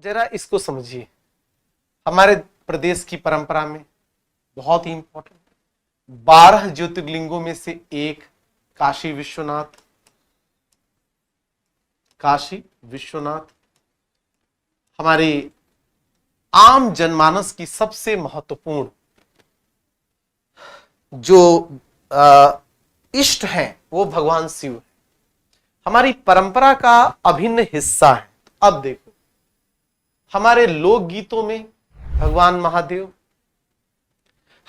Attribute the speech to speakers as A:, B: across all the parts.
A: जरा इसको समझिए। हमारे प्रदेश की परंपरा में बहुत ही इंपॉर्टेंट 12 ज्योतिर्लिंगों में से एक काशी विश्वनाथ, काशी विश्वनाथ हमारे आम जनमानस की सबसे महत्वपूर्ण जो इष्ट हैं वो भगवान शिव है, हमारी परंपरा का अभिन्न हिस्सा है। अब देखो, हमारे लोकगीतों में भगवान महादेव,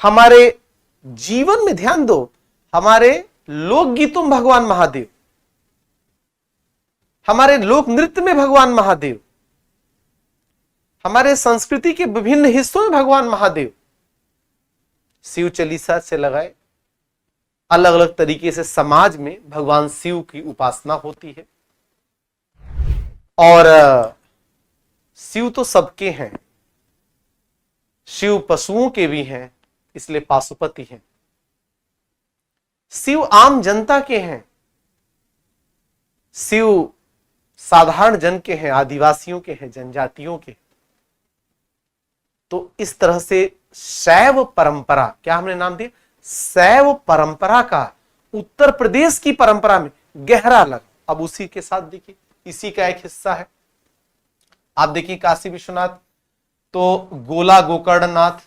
A: हमारे जीवन में ध्यान दो, हमारे लोकगीतों में भगवान महादेव, हमारे लोक नृत्य में भगवान महादेव, हमारे संस्कृति के विभिन्न हिस्सों में भगवान महादेव। शिव चालीसा से लगाए अलग अलग तरीके से समाज में भगवान शिव की उपासना होती है। और शिव तो सबके हैं, शिव पशुओं के भी हैं, इसलिए पाशुपति हैं। शिव आम जनता के हैं, शिव साधारण जन के हैं, आदिवासियों के हैं, जनजातियों के। तो इस तरह से शैव परंपरा, क्या हमने नाम दिया, शैव परंपरा का उत्तर प्रदेश की परंपरा में गहरा लग। अब उसी के साथ देखिए, इसी का एक हिस्सा है। आप देखिए काशी विश्वनाथ, तो गोला गोकर्णनाथ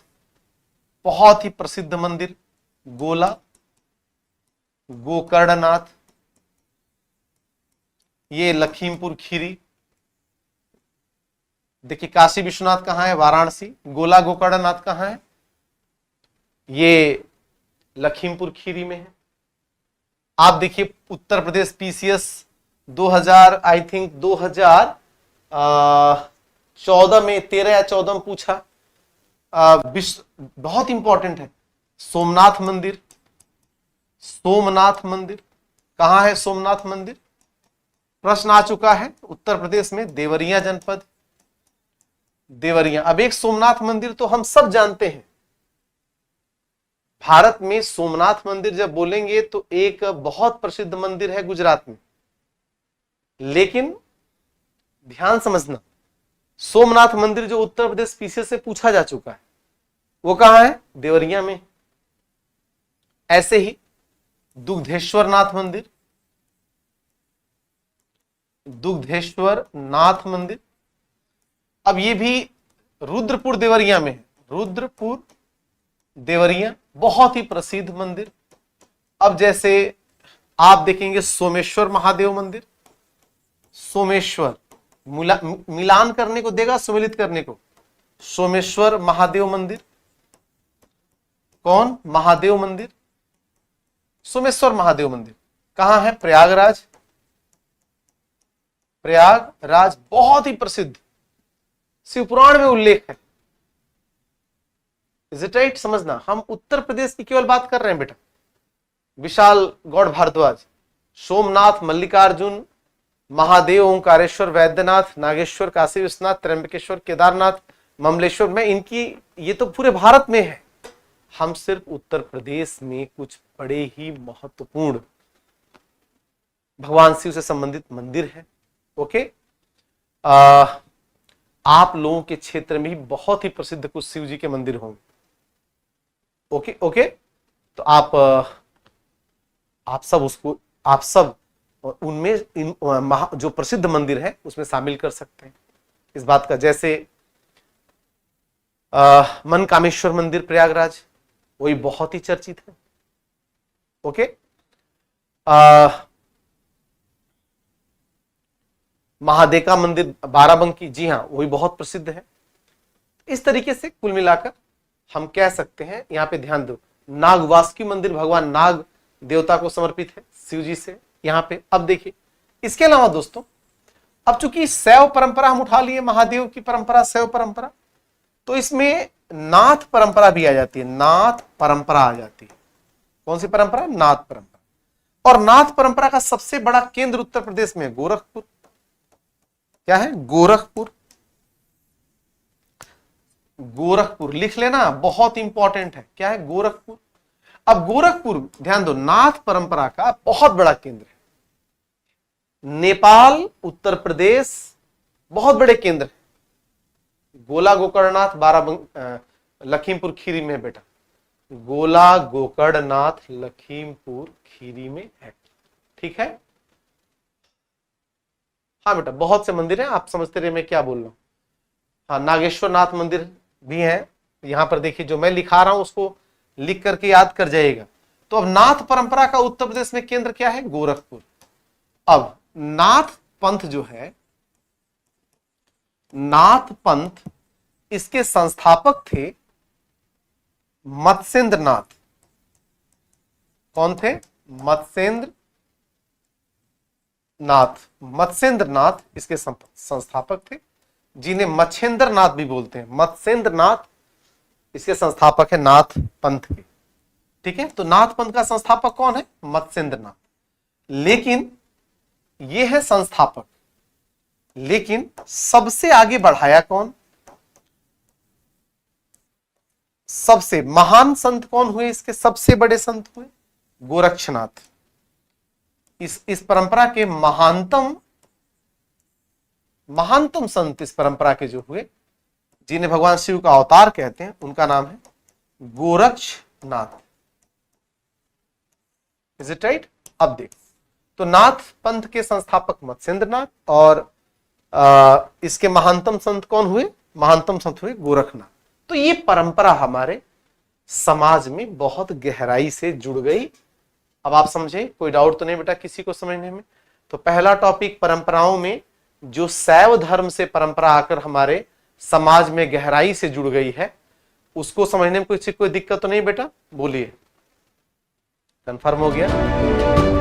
A: बहुत ही प्रसिद्ध मंदिर, गोला गोकर्णनाथ, ये लखीमपुर खीरी। देखिए काशी विश्वनाथ कहां है, वाराणसी। गोला गोकर्णनाथ कहां है, ये लखीमपुर खीरी में है। आप देखिए Uttar Pradesh PCS 2000 I think 2014 में 13 या 14 में पूछा, बहुत इंपॉर्टेंट है। सोमनाथ मंदिर, सोमनाथ मंदिर कहां है, सोमनाथ मंदिर प्रश्न आ चुका है उत्तर प्रदेश में, देवरिया जनपद, देवरिया। अब एक सोमनाथ मंदिर तो हम सब जानते हैं, भारत में सोमनाथ मंदिर जब बोलेंगे तो एक बहुत प्रसिद्ध मंदिर है गुजरात में। लेकिन ध्यान समझना, सोमनाथ मंदिर जो उत्तर प्रदेश पीछे से पूछा जा चुका है वो कहां है, देवरिया में। ऐसे ही दुग्धेश्वर नाथ मंदिर, दुग्धेश्वर नाथ मंदिर, अब ये भी रुद्रपुर देवरिया में है, रुद्रपुर देवरिया बहुत ही प्रसिद्ध मंदिर। अब जैसे आप देखेंगे सोमेश्वर महादेव मंदिर, सोमेश्वर मिलान करने को देगा, सुमिलित करने को, सोमेश्वर महादेव मंदिर, कौन, महादेव मंदिर, सोमेश्वर महादेव मंदिर कहां है, प्रयागराज, प्रयागराज बहुत ही प्रसिद्ध, शिवपुराण में उल्लेख है। इज इट राइट, समझना, हम उत्तर प्रदेश की केवल बात कर रहे हैं बेटा। विशाल गौड़ भारद्वाज, सोमनाथ, मल्लिकार्जुन, महादेव, ओंकारेश्वर, वैद्यनाथ, नागेश्वर, काशी विश्वनाथ, त्र्यंबकेश्वर, केदारनाथ, ममलेश्वर में, इनकी ये तो पूरे भारत में है। हम सिर्फ उत्तर प्रदेश में कुछ बड़े ही महत्वपूर्ण भगवान शिव से संबंधित मंदिर है। ओके, आप लोगों के क्षेत्र में भी बहुत ही प्रसिद्ध कुछ शिव जी के मंदिर होंगे। ओके ओके, तो आप सब उनमें जो प्रसिद्ध मंदिर है उसमें शामिल कर सकते हैं इस बात का। जैसे मनकामेश्वर मंदिर प्रयागराज, वही बहुत ही चर्चित है। ओके, महादेका मंदिर बाराबंकी, जी हाँ वही बहुत प्रसिद्ध है। इस तरीके से कुल मिलाकर हम कह सकते हैं, यहां पे ध्यान दो, नागवासुकी मंदिर भगवान नाग देवता को समर्पित है शिव जी से यहां पे। अब देखिए इसके अलावा दोस्तों, अब चूंकि शैव परंपरा हम उठा लिए, महादेव की परंपरा, शैव परंपरा, तो इसमें नाथ परंपरा भी आ जाती है, नाथ परंपरा आ जाती है। कौन सी परंपरा, नाथ परंपरा। और नाथ परंपरा का सबसे बड़ा केंद्र उत्तर प्रदेश में गोरखपुर। क्या है, गोरखपुर, गोरखपुर लिख लेना, बहुत इंपॉर्टेंट है। क्या है, गोरखपुर। अब गोरखपुर ध्यान दो, नाथ परंपरा का बहुत बड़ा केंद्र है। नेपाल, उत्तर प्रदेश बहुत बड़े केंद्र है। गोला गोकर्णनाथ लखीमपुर खीरी में है बेटा, गोला गोकर्णनाथ लखीमपुर खीरी में है। ठीक है, हाँ बेटा बहुत से मंदिर हैं, आप समझते रहे मैं क्या बोल रहा हूं। हाँ, नागेश्वर नाथ मंदिर भी है। यहां पर देखिए जो मैं लिखा रहा हूं उसको लिख करके याद कर जाइएगा। तो अब नाथ परंपरा का उत्तर प्रदेश में केंद्र क्या है? गोरखपुर। अब नाथ पंथ जो है, नाथ पंथ, इसके संस्थापक थे मत्स्येंद्र नाथ। कौन थे? मत्स्येंद्र नाथ इसके संस्थापक थे, जिन्हें मच्छेंद्र नाथ भी बोलते हैं। मत्स्येंद्र नाथ इसके संस्थापक है नाथ पंथ के। ठीक है, तो नाथ पंथ का संस्थापक कौन है? मत्स्येंद्र नाथ। लेकिन ये है संस्थापक, लेकिन सबसे आगे बढ़ाया कौन? सबसे महान संत कौन हुए? इसके सबसे बड़े संत हुए गोरक्षनाथ। इस परंपरा के महानतम संत इस परंपरा के जो हुए, जिन्हें भगवान शिव का अवतार कहते हैं, उनका नाम है गोरक्षनाथ। Is it right? अब देख, तो नाथ पंथ के संस्थापक मत्स्येंद्र नाथ और इसके महानतम संत कौन हुए? महानतम संत हुए गोरखनाथ। तो ये परंपरा हमारे समाज में बहुत गहराई से जुड़ गई। अब आप समझे? कोई डाउट तो नहीं बेटा किसी को समझने में? तो पहला टॉपिक परंपराओं में जो शैव धर्म से परंपरा आकर हमारे समाज में गहराई से जुड़ गई है, उसको समझने में कोई दिक्कत तो नहीं बेटा? बोलिए, कंफर्म हो गया?